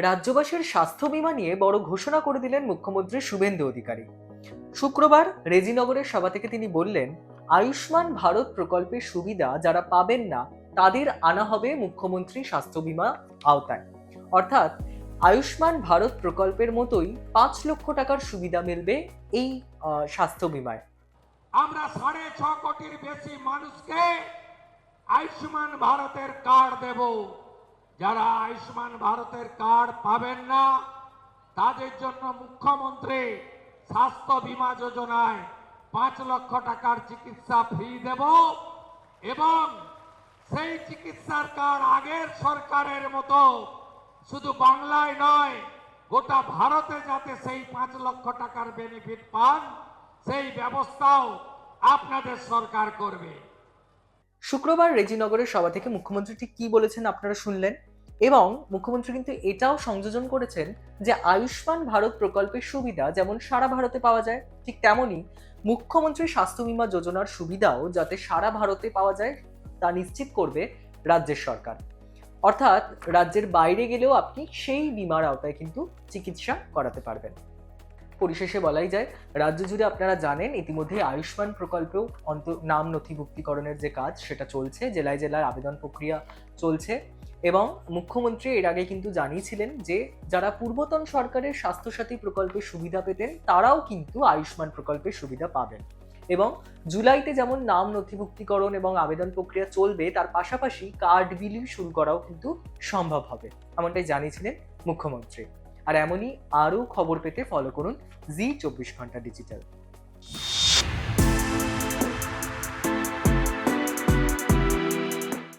রাজ্যবাসীর স্বাস্থ্য বীমা নিয়ে বড় ঘোষণা করে দিলেন মুখ্যমন্ত্রী শুভেন্দু অধিকারী। শুক্রবার রেজিনগরের সভা থেকে তিনি বললেন, আয়ুষ্মান ভারত প্রকল্পের সুবিধা যারা পাবেন না তাদের আনা হবে মুখ্যমন্ত্রী স্বাস্থ্য বীমা আওতায়। অর্থাৎ আয়ুষ্মান ভারত প্রকল্পের মতোই 5 লক্ষ টাকার সুবিধা মিলবে এই স্বাস্থ্য বীমায়। আমরা 6.5 কোটির বেশি মানুষকে আয়ুষ্মান ভারতের কার্ড দেব। যারা আয়ুষ্মান ভারতের কার্ড পাবেন না তাদের জন্য মুখ্যমন্ত্রী স্বাস্থ্য বীমা যোজনায় 5 লক্ষ টাকার চিকিৎসা ফ্রি দেব এবং সেই চিকিৎসার কার্ড আগের সরকারের মতো শুধু বাংলায় নয় গোটা ভারতে যাতে সেই 5 লক্ষ টাকার বেনিফিট পান সেই ব্যবস্থাও আপনাদের সরকার করবে। শুক্রবার রেজিনগরের সভা থেকে মুখ্যমন্ত্রী ঠিক কি বলেছেন আপনারা শুনলেন, এবং মুখ্যমন্ত্রী কিন্তু এটাও সংযোজন করেছেন যে আয়ুষ্মান ভারত প্রকল্পের সুবিধা যেমন সারা ভারতে পাওয়া যায়, ঠিক তেমনই মুখ্যমন্ত্রী স্বাস্থ্য বীমা যোজনার সুবিধাও যাতে সারা ভারতে পাওয়া যায় তা নিশ্চিত করবে রাজ্যের সরকার। অর্থাৎ রাজ্যের বাইরে গেলেও আপনি সেই বীমার আওতায় কিন্তু চিকিৎসা করাতে পারবেন। পরিশেষে বলাই যায়, রাজ্য জুড়ে আপনারা জানেন ইতিমধ্যে আয়ুষ্মান প্রকল্পেও নাম নথিভুক্তিকরণের যে কাজ সেটা চলছে, জেলায় জেলায় আবেদন প্রক্রিয়া চলছে, এবং মুখ্যমন্ত্রী এর আগে কিন্তু জানিয়েছিলেন যে যারা পূর্বতন সরকারের স্বাস্থ্যসাথী প্রকল্পের সুবিধা পেতেন তারাও কিন্তু আয়ুষ্মান প্রকল্পের সুবিধা পাবেন। এবং জুলাইতে যেমন নাম নথিভুক্তিকরণ এবং আবেদন প্রক্রিয়া চলবে, তার পাশাপাশি কার্ড বিলি শুরু করাও কিন্তু সম্ভব হবে, এমনটাই জানিয়েছিলেন মুখ্যমন্ত্রী। আর এমনই আরও খবর পেতে ফলো করুন জি 24 ঘন্টা ডিজিটাল।